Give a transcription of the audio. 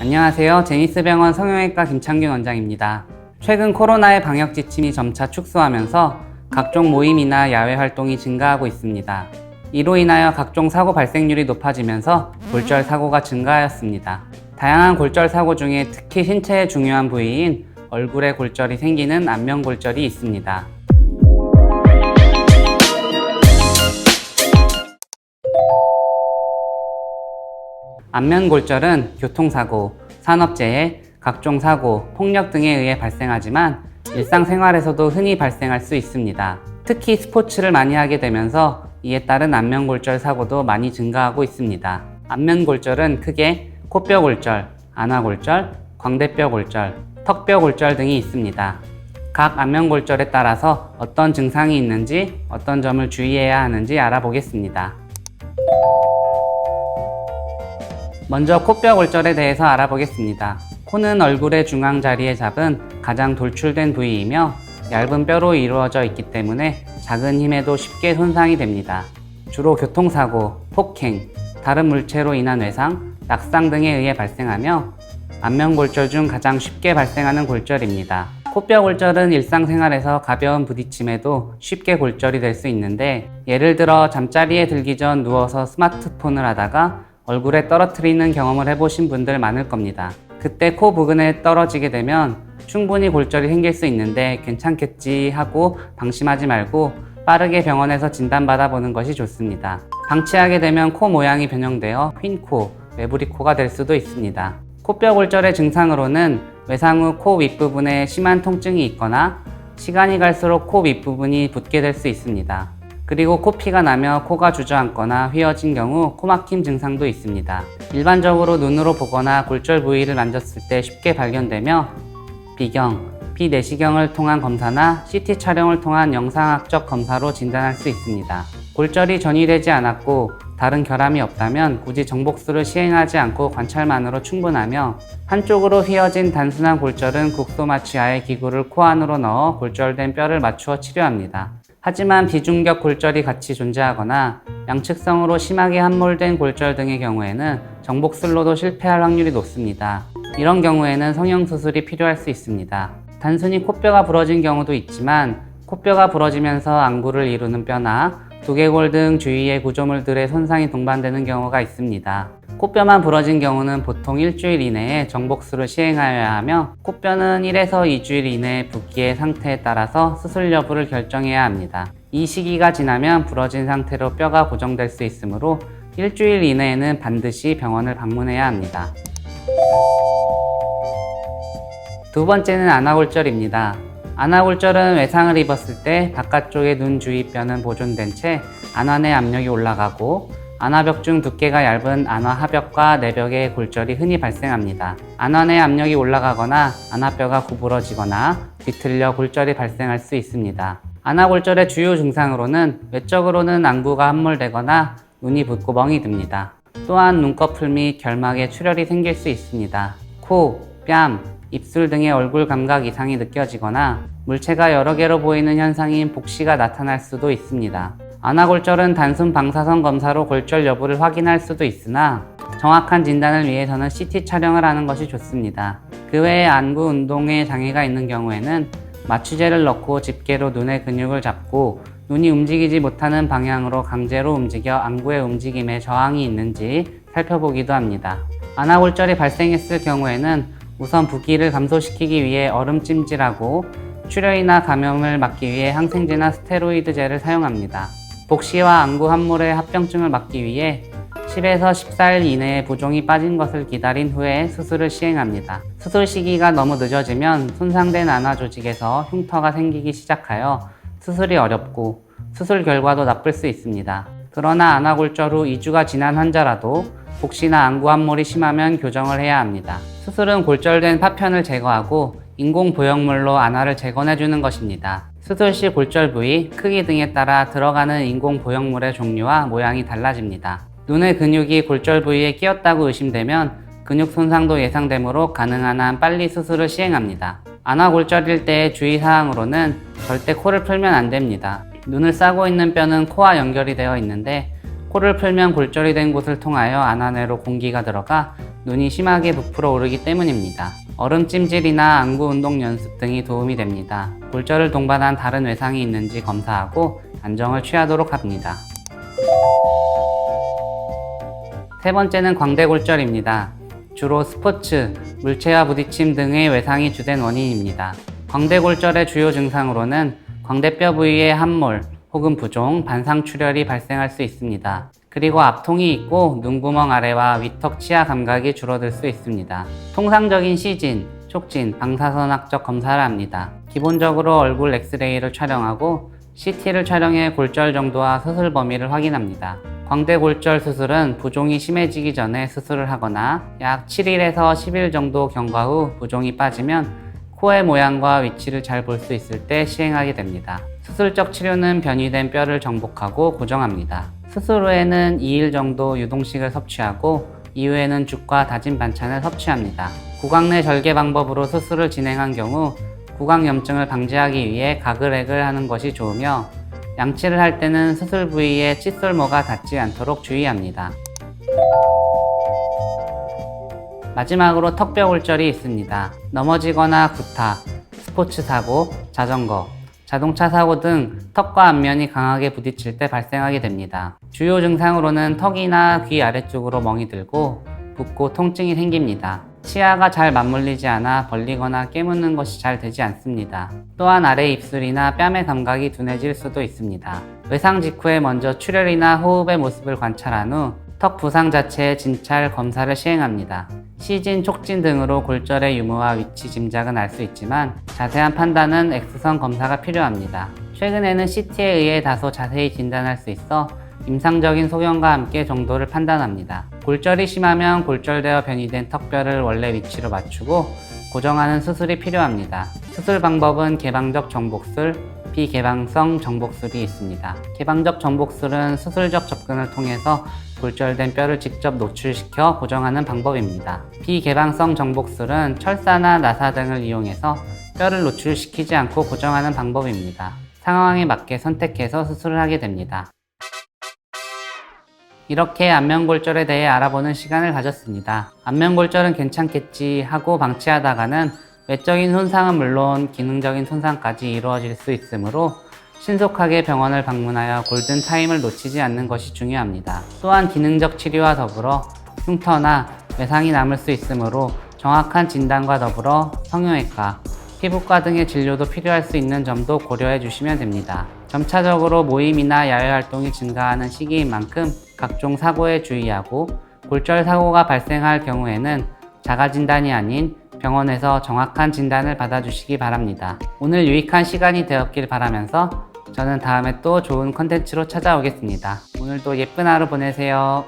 안녕하세요. 제니스병원 성형외과 김창균 원장입니다. 최근 코로나의 방역 지침이 점차 축소하면서 각종 모임이나 야외 활동이 증가하고 있습니다. 이로 인하여 각종 사고 발생률이 높아지면서 골절 사고가 증가하였습니다. 다양한 골절 사고 중에 특히 신체의 중요한 부위인 얼굴에 골절이 생기는 안면골절이 있습니다. 안면골절은 교통사고, 산업재해, 각종 사고, 폭력 등에 의해 발생하지만 일상생활에서도 흔히 발생할 수 있습니다. 특히 스포츠를 많이 하게 되면서 이에 따른 안면골절 사고도 많이 증가하고 있습니다. 안면골절은 크게 코뼈골절, 안아골절, 광대뼈골절, 턱뼈골절 등이 있습니다. 각 안면골절에 따라서 어떤 증상이 있는지, 어떤 점을 주의해야 하는지 알아보겠습니다. 먼저 코뼈골절에 대해서 알아보겠습니다. 코는 얼굴의 중앙 자리에 잡은 가장 돌출된 부위이며 얇은 뼈로 이루어져 있기 때문에 작은 힘에도 쉽게 손상이 됩니다. 주로 교통사고, 폭행, 다른 물체로 인한 외상, 낙상 등에 의해 발생하며 안면골절 중 가장 쉽게 발생하는 골절입니다. 코뼈골절은 일상생활에서 가벼운 부딪힘에도 쉽게 골절이 될 수 있는데, 예를 들어 잠자리에 들기 전 누워서 스마트폰을 하다가 얼굴에 떨어뜨리는 경험을 해보신 분들 많을 겁니다. 그때 코 부근에 떨어지게 되면 충분히 골절이 생길 수 있는데 괜찮겠지 하고 방심하지 말고 빠르게 병원에서 진단받아 보는 것이 좋습니다. 방치하게 되면 코 모양이 변형되어 휜 코, 매부리 코가 될 수도 있습니다. 코뼈 골절의 증상으로는 외상 후 코 윗부분에 심한 통증이 있거나 시간이 갈수록 코 윗부분이 붓게 될 수 있습니다. 그리고 코피가 나며 코가 주저앉거나 휘어진 경우 코막힘 증상도 있습니다. 일반적으로 눈으로 보거나 골절 부위를 만졌을 때 쉽게 발견되며 비경, 비내시경을 통한 검사나 CT 촬영을 통한 영상학적 검사로 진단할 수 있습니다. 골절이 전이되지 않았고 다른 결함이 없다면 굳이 정복수를 시행하지 않고 관찰만으로 충분하며, 한쪽으로 휘어진 단순한 골절은 국소마취하의 기구를 코 안으로 넣어 골절된 뼈를 맞추어 치료합니다. 하지만 비중격 골절이 같이 존재하거나 양측성으로 심하게 함몰된 골절 등의 경우에는 정복술로도 실패할 확률이 높습니다. 이런 경우에는 성형수술이 필요할 수 있습니다. 단순히 코뼈가 부러진 경우도 있지만 코뼈가 부러지면서 안구를 이루는 뼈나 두개골 등 주위의 구조물들의 손상이 동반되는 경우가 있습니다. 코뼈만 부러진 경우는 보통 일주일 이내에 정복술을 시행하여야 하며, 코뼈는 1에서 2주일 이내에 붓기의 상태에 따라서 수술 여부를 결정해야 합니다. 이 시기가 지나면 부러진 상태로 뼈가 고정될 수 있으므로 일주일 이내에는 반드시 병원을 방문해야 합니다. 두 번째는 안아골절입니다. 안아골절은 외상을 입었을 때 바깥쪽의 눈 주위 뼈는 보존된 채 안아 내 압력이 올라가고 안아벽 중 두께가 얇은 안아 하벽과 내벽의 골절이 흔히 발생합니다. 안아 내 압력이 올라가거나 안아뼈가 구부러지거나 뒤틀려 골절이 발생할 수 있습니다. 안아골절의 주요 증상으로는 외적으로는 안구가 함몰되거나 눈이 붓고 멍이 듭니다. 또한 눈꺼풀 및 결막에 출혈이 생길 수 있습니다. 코, 뺨, 입술 등의 얼굴 감각 이상이 느껴지거나 물체가 여러 개로 보이는 현상인 복시가 나타날 수도 있습니다. 안아골절은 단순 방사선 검사로 골절 여부를 확인할 수도 있으나 정확한 진단을 위해서는 CT 촬영을 하는 것이 좋습니다. 그 외에 안구 운동에 장애가 있는 경우에는 마취제를 넣고 집게로 눈의 근육을 잡고 눈이 움직이지 못하는 방향으로 강제로 움직여 안구의 움직임에 저항이 있는지 살펴보기도 합니다. 안아골절이 발생했을 경우에는 우선 붓기를 감소시키기 위해 얼음찜질하고 출혈이나 감염을 막기 위해 항생제나 스테로이드제를 사용합니다. 복시와 안구 함몰의 합병증을 막기 위해 10에서 14일 이내에 부종이 빠진 것을 기다린 후에 수술을 시행합니다. 수술 시기가 너무 늦어지면 손상된 안아 조직에서 흉터가 생기기 시작하여 수술이 어렵고 수술 결과도 나쁠 수 있습니다. 그러나 안아골절 후 2주가 지난 환자라도 복시나 안구 함몰이 심하면 교정을 해야 합니다. 수술은 골절된 파편을 제거하고 인공 보형물로 안아를 재건해주는 것입니다. 수술 시 골절 부위, 크기 등에 따라 들어가는 인공 보형물의 종류와 모양이 달라집니다. 눈의 근육이 골절 부위에 끼었다고 의심되면 근육 손상도 예상되므로 가능한 한 빨리 수술을 시행합니다. 안아골절일 때의 주의사항으로는 절대 코를 풀면 안 됩니다. 눈을 싸고 있는 뼈는 코와 연결이 되어 있는데 코를 풀면 골절이 된 곳을 통하여 안아내로 공기가 들어가 눈이 심하게 부풀어 오르기 때문입니다. 얼음 찜질이나 안구 운동 연습 등이 도움이 됩니다. 골절을 동반한 다른 외상이 있는지 검사하고 안정을 취하도록 합니다. 세 번째는 광대골절입니다. 주로 스포츠, 물체와 부딪힘 등의 외상이 주된 원인입니다. 광대골절의 주요 증상으로는 광대뼈 부위의 함몰 혹은 부종, 반상출혈이 발생할 수 있습니다. 그리고 압통이 있고 눈구멍 아래와 위턱 치아 감각이 줄어들 수 있습니다. 통상적인 시진, 촉진, 방사선학적 검사를 합니다. 기본적으로 얼굴 엑스레이를 촬영하고 CT를 촬영해 골절 정도와 수술 범위를 확인합니다. 광대골절 수술은 부종이 심해지기 전에 수술을 하거나 약 7일에서 10일 정도 경과 후 부종이 빠지면 코의 모양과 위치를 잘 볼 수 있을 때 시행하게 됩니다. 수술적 치료는 변이된 뼈를 정복하고 고정합니다. 수술 후에는 2일 정도 유동식을 섭취하고 이후에는 죽과 다진 반찬을 섭취합니다. 구강 내 절개 방법으로 수술을 진행한 경우 구강염증을 방지하기 위해 가글액을 하는 것이 좋으며 양치를 할 때는 수술 부위에 칫솔모가 닿지 않도록 주의합니다. 마지막으로 턱뼈 골절이 있습니다. 넘어지거나 구타, 스포츠 사고, 자전거, 자동차 사고 등 턱과 앞면이 강하게 부딪힐 때 발생하게 됩니다. 주요 증상으로는 턱이나 귀 아래쪽으로 멍이 들고 붓고 통증이 생깁니다. 치아가 잘 맞물리지 않아 벌리거나 깨무는 것이 잘 되지 않습니다. 또한 아래 입술이나 뺨의 감각이 둔해질 수도 있습니다. 외상 직후에 먼저 출혈이나 호흡의 모습을 관찰한 후 턱 부상 자체의 진찰 검사를 시행합니다. 시진, 촉진 등으로 골절의 유무와 위치 짐작은 알 수 있지만 자세한 판단은 엑스선 검사가 필요합니다. 최근에는 CT에 의해 다소 자세히 진단할 수 있어 임상적인 소견과 함께 정도를 판단합니다. 골절이 심하면 골절되어 변이된 턱뼈를 원래 위치로 맞추고 고정하는 수술이 필요합니다. 수술 방법은 개방적 정복술, 비개방성 정복술이 있습니다. 개방적 정복술은 수술적 접근을 통해서 골절된 뼈를 직접 노출시켜 고정하는 방법입니다. 비개방성 정복술은 철사나 나사 등을 이용해서 뼈를 노출시키지 않고 고정하는 방법입니다. 상황에 맞게 선택해서 수술을 하게 됩니다. 이렇게 안면골절에 대해 알아보는 시간을 가졌습니다. 안면골절은 괜찮겠지 하고 방치하다가는 외적인 손상은 물론 기능적인 손상까지 이루어질 수 있으므로 신속하게 병원을 방문하여 골든타임을 놓치지 않는 것이 중요합니다. 또한 기능적 치료와 더불어 흉터나 외상이 남을 수 있으므로 정확한 진단과 더불어 성형외과, 피부과 등의 진료도 필요할 수 있는 점도 고려해 주시면 됩니다. 점차적으로 모임이나 야외 활동이 증가하는 시기인 만큼 각종 사고에 주의하고 골절 사고가 발생할 경우에는 자가진단이 아닌 병원에서 정확한 진단을 받아주시기 바랍니다. 오늘 유익한 시간이 되었길 바라면서 저는 다음에 또 좋은 컨텐츠로 찾아오겠습니다. 오늘도 예쁜 하루 보내세요.